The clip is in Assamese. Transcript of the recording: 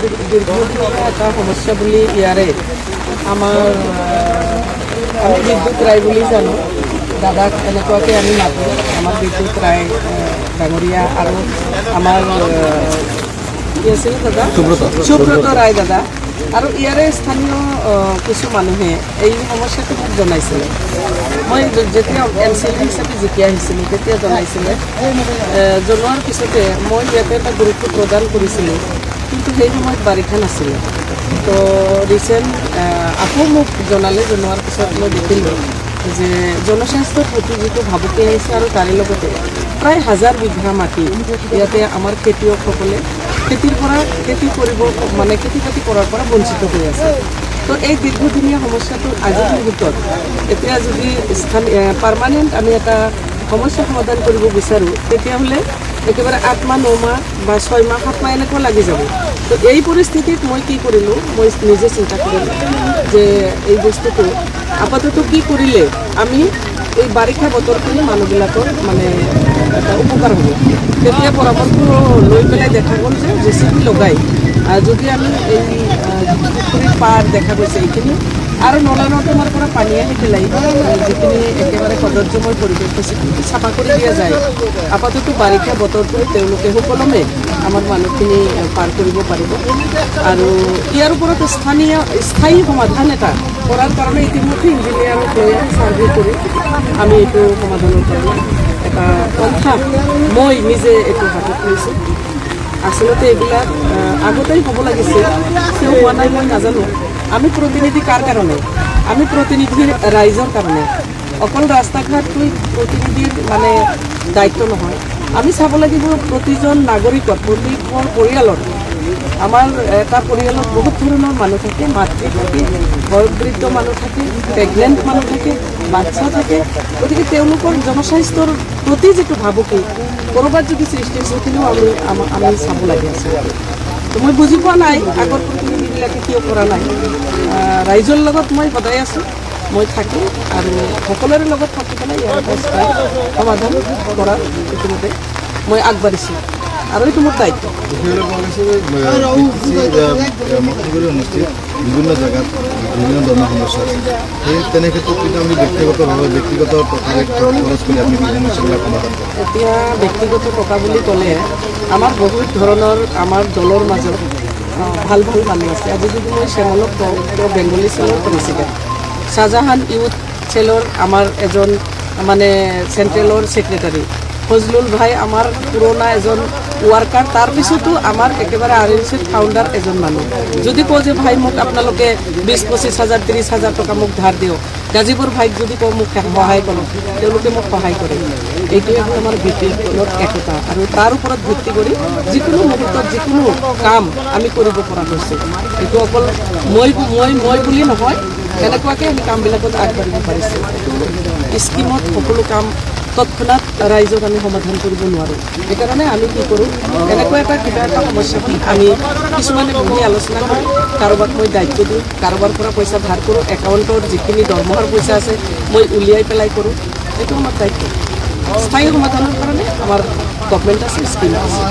দীৰ্ঘদিনেৰ একটা সমস্যা বলি ইয়াৰে আমাৰ আমি বিদ্যুৎ ৰায় বুলি জানো দাদাক এনেকুৱাকৈ আমি মাতোঁ আমাৰ বিদ্যুৎ ৰায় ডাঙৰীয়া আৰু আমাৰ কি আছিল দাদা সুব্ৰত ৰায় দাদা আৰু ইয়াৰে স্থানীয় কিছু মানুহে এই সমস্যাটো মোক জনাইছিলে মই যেতিয়া MCL হিচাপে জিকি আহিছিলোঁ তেতিয়া জনাইছিলে জনোৱাৰ পিছতে মই ইয়াতে এটা গুৰুত্ব প্ৰদান কৰিছিলোঁ কিন্তু সেই সময়ত বাৰিষা নাছিলে তো ৰিচেণ্ট আকৌ মোক জনোৱাৰ পিছত মই দেখিলোঁ যে জনস্বাস্থ্যৰ প্ৰতি যিটো ভাবুকি আহিছে আৰু তাৰে লগতে প্ৰায় 1000 বিঘা মাটি ইয়াতে আমাৰ খেতিয়কসকলে খেতি কৰিব মানে খেতি বাতি কৰাৰ পৰা বঞ্চিত হৈ আছে তো এই দীৰ্ঘদিনীয়া সমস্যাটো আজিৰ মুহূৰ্তত এতিয়া যদি পাৰ্মানেণ্ট আমি এটা সমস্যা সমাধান কৰিব বিচাৰোঁ তেতিয়াহ'লে একেবাৰে 8 মাহ 9 মাহ বা 6 মাহ 7 মাহ এনেকুৱা লাগি যাব তো এই পৰিস্থিতিত মই কি কৰিলোঁ মই নিজে চিন্তা কৰিলোঁ যে এই বস্তুটো আপাতত কি কৰিলে আমি এই বাৰিষা বতৰখিনি মানুহবিলাকৰ মানে এটা উপকাৰ হ'ব তেতিয়া পৰামৰ্শ লৈ পেলাই দেখা গ'ল যে JCB লগাই যদি আমি এই পুখুৰীৰ পাৰ দেখা গৈছে এইখিনি আৰু নলা নৰ্দমাৰ পৰা পানী আহি পেলাই যিখিনি একেবাৰে সৌন্দৰ্যময় পৰিৱেশ হৈছে চাফা কৰি দিয়া যায় আপাতত বাৰিষা বতৰটো তেওঁলোকে সুকলমে আমাৰ মানুহখিনি পাৰ কৰিব পাৰিব আৰু ইয়াৰ ওপৰত স্থায়ী সমাধান এটা কৰাৰ কাৰণে ইতিমধ্যে ইঞ্জিনিয়াৰক লৈ ছাৰ্ভে কৰি আমি এইটো সমাধানৰ কাৰণে এটা পন্থা মই নিজে এইটো হাতত লৈছোঁ আচলতে এইবিলাক আগতেই হ'ব লাগিছিল কিয় হোৱা নাই মই নাজানো আমি প্ৰতিনিধি কাৰ কাৰণে আমি প্ৰতিনিধি ৰাইজৰ কাৰণে অকল ৰাস্তা ঘাটটোই প্ৰতিনিধিৰ মানে দায়িত্ব নহয় আমি চাব লাগিব প্ৰতিজন নাগৰিকৰ প্ৰতিখন পৰিয়ালৰ আমাৰ এটা পৰিয়ালত বহুত ধৰণৰ মানুহ থাকে মাতৃ থাকে বয়োবৃদ্ধ মানুহ থাকে প্ৰেগনেণ্ট মানুহ থাকে বাচ্চা থাকে গতিকে তেওঁলোকৰ জনস্বাস্থ্যৰ প্ৰতি যিটো ভাবুকি ক'ৰবাত যদি সৃষ্টি হৈছে সেইখিনিও আমি চাব লাগে আচলতে মই বুজি পোৱা নাই আগৰ প্ৰতিনিধিবিলাকে কিয় কৰা নাই ৰাইজৰ লগত মই সদায় আছোঁ মই থাকি আৰু সকলোৰে লগত থাকি পেলাই ইয়াৰ সমাধান কৰাৰ ইতিমধ্যে মই আগবাঢ়িছোঁ আৰু এইটো মোৰ দায়িত্ব বিভিন্ন জেগাত বিভিন্ন ধৰণৰ সমস্যা আছে সেই তেনে ক্ষেত্ৰত কিন্তু আমি ব্যক্তিগতভাৱে ব্যক্তিগত টকাৰে খৰচ কৰি আমি সমস্যাবিলাক সমাধান কৰোঁ এতিয়া ব্যক্তিগত টকা বুলি ক'লে আমাৰ বহুত ধৰণৰ আমাৰ দলৰ মাজত ভাল ভাল মানুহ আছে আজি যদি মই শ্যামলক কওঁ তেওঁ বেংগলী চেলৰ প্ৰেচিডেণ্ট শ্বাহজাহান ইউথ চেলৰ আমাৰ এজন মানে চেণ্ট্ৰেলৰ ছেক্ৰেটাৰী ফজলুল ভাই আমাৰ পুৰণা এজন ৱাৰ্কাৰ তাৰপিছতো আমাৰ একেবাৰে RLCৰ ফাউণ্ডাৰ এজন মানুহ যদি কওঁ যে ভাই মোক আপোনালোকে 20-25 হাজাৰ 30 হাজাৰ টকা মোক ধাৰ দিয়ক গাজীপুৰ ভাইক যদি কওঁ মোক সহায় কৰক তেওঁলোকে মোক সহায় কৰে এইটোৱে হ'ল আমাৰ ভিত্তিৰ একতা আৰু তাৰ ওপৰত ভিত্তি কৰি যিকোনো মুহূৰ্তত যিকোনো কাম আমি কৰিব পৰা হৈছে এইটো অকল মই বুলি নহয় তেনেকুৱাকৈ আমি কামবিলাকত আগবাঢ়িব পাৰিছোঁ এইটো স্কিমত সকলো কাম তৎক্ষণাৎ ৰাইজক আমি সমাধান কৰিব নোৱাৰোঁ সেইকাৰণে আমি কি কৰোঁ এনেকুৱা কিবা এটা সমস্যা হ'ল আমি কিছুমানে বহি আলোচনা কৰোঁ কাৰোবাক মই দায়িত্ব দিওঁ কাৰোবাৰ পৰা পইচা ধাৰ কৰোঁ একাউণ্টৰ যিখিনি দৰমহাৰ পইচা আছে মই উলিয়াই পেলাই কৰোঁ এইটো আমাৰ দায়িত্ব স্থায়ী সমাধানৰ কাৰণে আমাৰ গভমেণ্ট আছে স্কিম আছে